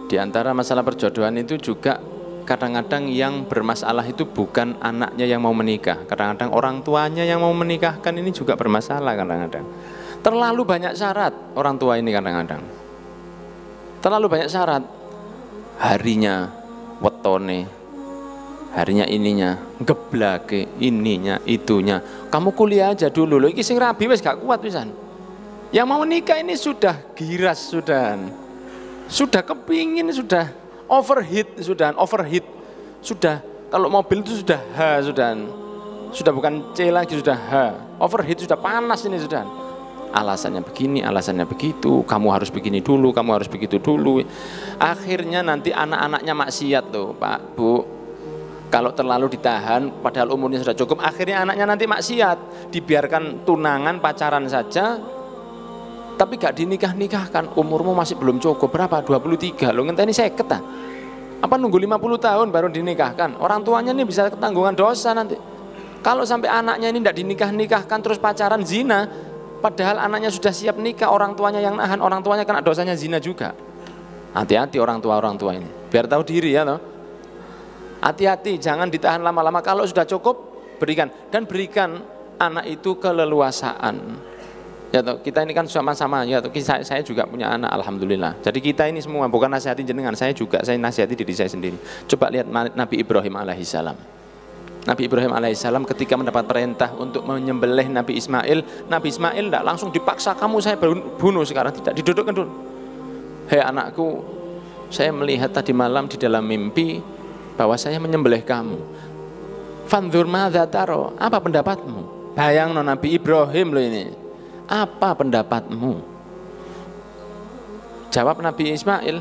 Di antara masalah perjodohan itu juga kadang-kadang yang bermasalah itu bukan anaknya yang mau menikah. Kadang-kadang orang tuanya yang mau menikahkan ini juga bermasalah kadang-kadang. Terlalu banyak syarat orang tua ini kadang-kadang. Terlalu banyak syarat. Harinya, wetone, harinya ininya, geblake, ininya, itunya. Kamu kuliah aja dulu, loh iki sing rabi wis gak kuat pisan. Yang mau nikah ini sudah giras, sudah kepingin, sudah overheat, sudah kalau mobil itu sudah sudah bukan C lagi, sudah overheat, sudah panas ini sudah. Alasannya begini, alasannya begitu, kamu harus begini dulu, kamu harus begitu dulu. Akhirnya nanti anak-anaknya maksiat loh Pak, Bu. Kalau terlalu ditahan, padahal umurnya sudah cukup, akhirnya anaknya nanti maksiat. Dibiarkan tunangan, pacaran saja, tapi gak dinikah-nikahkan. Umurmu masih belum cukup, berapa? 23, lo ngenteni 50 ah? Apa nunggu 50 tahun baru dinikahkan? Orang tuanya ini bisa ketanggungan dosa nanti. Kalau sampai anaknya ini tidak dinikah-nikahkan terus pacaran zina, padahal anaknya sudah siap nikah, orang tuanya yang nahan, orang tuanya kena dosanya zina juga. Hati-hati orang tua ini, biar tahu diri ya toh. Hati-hati, jangan ditahan lama-lama. Kalau sudah cukup, berikan. Dan berikan anak itu keleluasaan. Ya toh, kita ini kan sama-sama, ya toh, saya juga punya anak, alhamdulillah. Jadi kita ini semua, bukan nasihati jenengan, saya nasihati diri saya sendiri. Coba lihat Nabi Ibrahim alaihissalam. Nabi Ibrahim alaihissalam ketika mendapat perintah untuk menyembelih Nabi Ismail tidak langsung dipaksa, kamu saya bunuh sekarang, tidak, didudukkan dulu. Hei anakku, saya melihat tadi malam di dalam mimpi bahwa saya menyembelih kamu. Fandzur madza taro, apa pendapatmu? Bayang Nabi Ibrahim loh ini. Apa pendapatmu? Jawab Nabi Ismail,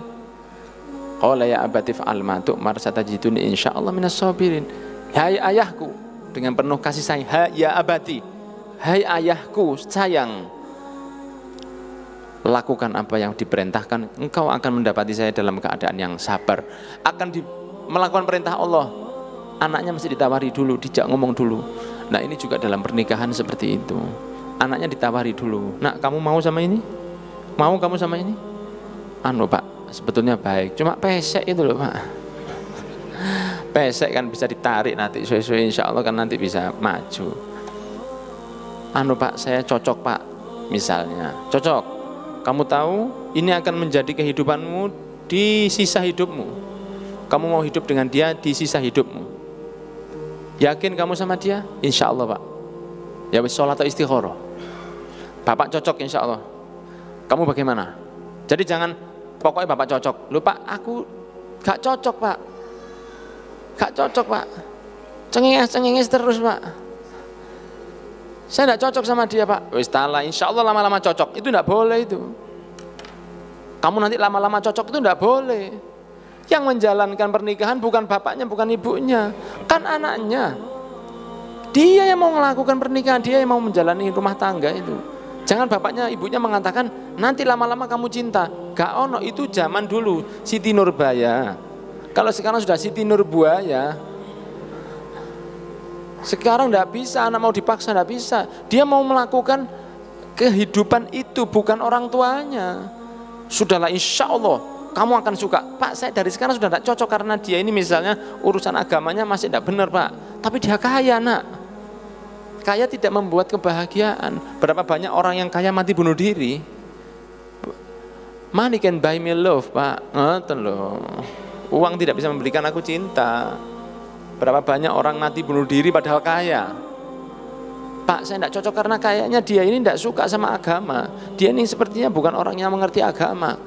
qala ya abati fa'al ma tu'mar satajiduni insyaallah minas sabirin. Hai ayahku, dengan penuh kasih sayang, hai ya abati, hai ayahku sayang, lakukan apa yang diperintahkan, engkau akan mendapati saya dalam keadaan yang sabar. Akan melakukan perintah Allah, anaknya mesti ditawari dulu, dijak ngomong dulu. Nah ini juga dalam pernikahan seperti itu. Anaknya ditawari dulu, nak kamu mau sama ini? Mau kamu sama ini? Anu Pak, sebetulnya baik, cuma pesek itu loh Pak. Pesek kan bisa ditarik nanti, suwe-suwe insya Allah kan nanti bisa maju. Anu Pak, saya cocok Pak, misalnya, cocok. Kamu tahu ini akan menjadi kehidupanmu di sisa hidupmu. Kamu mau hidup dengan dia di sisa hidupmu. Yakin kamu sama dia? Insya Allah Pak. Ya wis sholat atau istikharah. Bapak cocok insya Allah. Kamu bagaimana? Jadi jangan pokoknya Bapak cocok. Loh Pak, aku gak cocok Pak. Gak cocok Pak. Cengenges terus Pak. Saya gak cocok sama dia Pak. Wis ta'ala, insya Allah lama-lama cocok. Itu gak boleh itu. Kamu nanti lama-lama cocok itu gak boleh. Yang menjalankan pernikahan bukan bapaknya, bukan ibunya, kan anaknya. Dia yang mau melakukan pernikahan, dia yang mau menjalani rumah tangga itu. Jangan bapaknya, ibunya mengatakan nanti lama-lama kamu cinta. Gak ono, itu zaman dulu Siti Nurbaya. Kalau sekarang sudah Siti Nurbuaya. Sekarang tidak bisa, anak mau dipaksa tidak bisa. Dia mau melakukan kehidupan itu, bukan orang tuanya. Sudahlah insya Allah kamu akan suka. Pak, saya dari sekarang sudah tidak cocok karena dia ini misalnya urusan agamanya masih tidak benar Pak. Tapi dia kaya nak. Kaya tidak membuat kebahagiaan. Berapa banyak orang yang kaya mati bunuh diri. Money can buy me love Pak. Ngoten loh. Uang tidak bisa memberikan aku cinta. Berapa banyak orang mati bunuh diri padahal kaya. Pak, saya tidak cocok karena kayaknya dia ini tidak suka sama agama. Dia ini sepertinya bukan orang yang mengerti agama.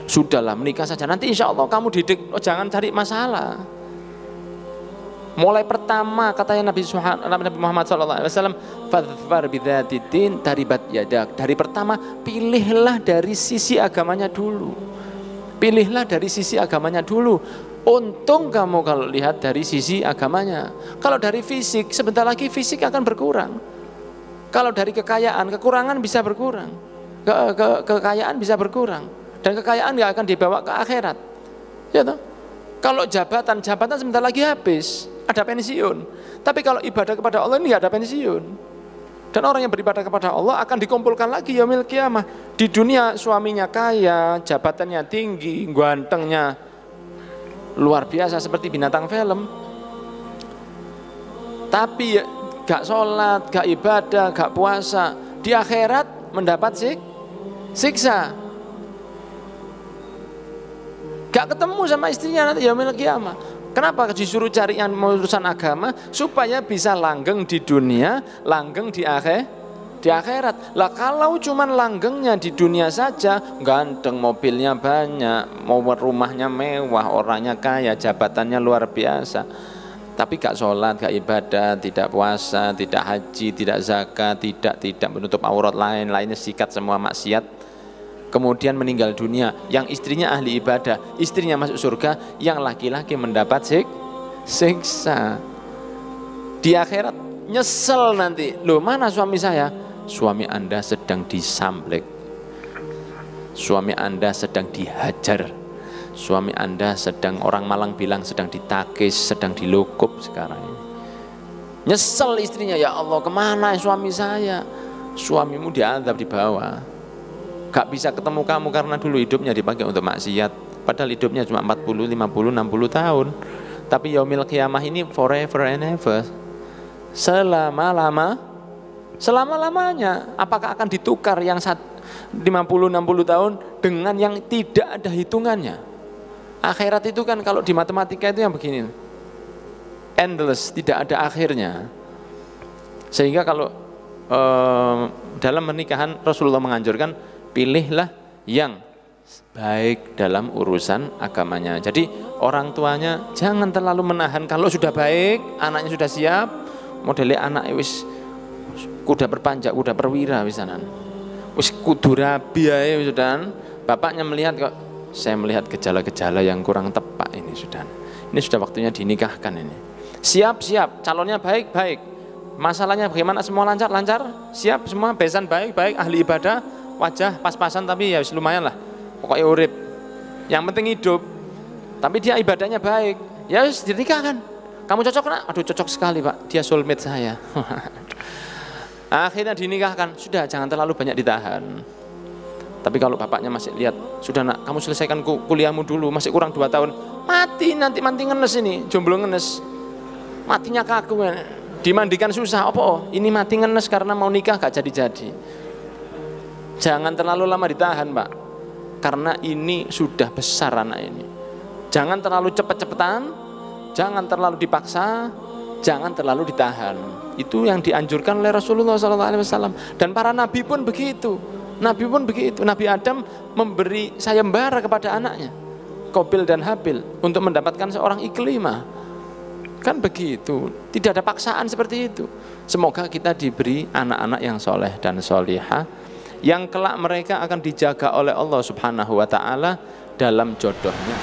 Sudahlah, menikah saja. Nanti insya Allah kamu didik. Oh, jangan cari masalah. Mulai pertama katanya Nabi Muhammad SAW, fadfar bidzatid taribat yadak. Dari pertama pilihlah dari sisi agamanya dulu. Pilihlah dari sisi agamanya dulu. Untung kamu kalau lihat dari sisi agamanya. Kalau dari fisik, sebentar lagi fisik akan berkurang. Kalau dari kekayaan, kekurangan bisa berkurang. Kekayaan bisa berkurang. Dan kekayaan nggak akan dibawa ke akhirat. Ya toh? Kalau jabatan sebentar lagi habis, ada pensiun. Tapi kalau ibadah kepada Allah ini nggak ada pensiun. Dan orang yang beribadah kepada Allah akan dikumpulkan lagi yaumil qiyamah. Di dunia suaminya kaya, jabatannya tinggi, gantengnya luar biasa seperti binatang film. Tapi gak sholat, gak ibadah, gak puasa. Di akhirat mendapat siksa. Gak ketemu sama istrinya nanti yaumil qiyamah. Kenapa disuruh cari yang urusan agama? Supaya bisa langgeng di dunia, langgeng di akhirat. Lah kalau cuman langgengnya di dunia saja, ganteng, mobilnya banyak, mau rumahnya mewah, orangnya kaya, jabatannya luar biasa, tapi gak sholat, gak ibadah, tidak puasa, tidak haji, tidak zakat, tidak menutup aurat, lainnya sikat semua maksiat, kemudian meninggal dunia, yang istrinya ahli ibadah, istrinya masuk surga, yang laki-laki mendapat siksa. Di akhirat nyesel nanti, loh mana suami saya? Suami Anda sedang disamblek, suami Anda sedang dihajar, suami Anda sedang, orang Malang bilang sedang ditakis, sedang dilukup sekarang ini. Nyesel istrinya, ya Allah kemana suami saya? Suamimu diazab di bawah, gak bisa ketemu kamu karena dulu hidupnya dipakai untuk maksiat, padahal hidupnya cuma 40, 50, 60 tahun. Tapi yaumil qiyamah ini forever and ever, selama-lamanya. Apakah akan ditukar yang 50, 60 tahun dengan yang tidak ada hitungannya? Akhirat itu kan kalau di matematika itu yang begini, endless, tidak ada akhirnya. Sehingga kalau dalam pernikahan Rasulullah menganjurkan, pilihlah yang baik dalam urusan agamanya. Jadi orang tuanya jangan terlalu menahan. Kalau sudah baik, anaknya sudah siap, modelnya anak wis kuda berpanjak, kuda perwira wisanan, wis kudu rabi ae sudah. Bapaknya melihat kok, saya melihat gejala-gejala yang kurang tepat ini sudah. Ini sudah waktunya dinikahkan ini. Siap, calonnya baik. Masalahnya bagaimana, semua lancar, siap semua, besan baik, ahli ibadah, wajah pas-pasan, tapi ya lumayan lah, pokoknya urip, yang penting hidup, tapi dia ibadahnya baik, ya harus dinikahkan. Kamu cocok nak? Aduh cocok sekali pak, dia soulmate saya. Akhirnya dinikahkan, sudah jangan terlalu banyak ditahan. Tapi kalau bapaknya masih lihat, sudah nak, kamu selesaikan kuliahmu dulu, masih kurang 2 tahun, mati ngenes ini, jomblo ngenes, matinya kaku, dimandikan susah, ini mati ngenes karena mau nikah gak jadi-jadi. Jangan terlalu lama ditahan pak, karena ini sudah besar anak ini. Jangan terlalu cepet-cepetan, jangan terlalu dipaksa, jangan terlalu ditahan. Itu yang dianjurkan oleh Rasulullah SAW. Dan para nabi pun begitu. Nabi Adam memberi sayembara kepada anaknya, Qabil dan Habil, untuk mendapatkan seorang Iklimah. Kan begitu, tidak ada paksaan seperti itu. Semoga kita diberi anak-anak yang soleh dan solihah, yang kelak mereka akan dijaga oleh Allah Subhanahu wa Ta'ala dalam jodohnya.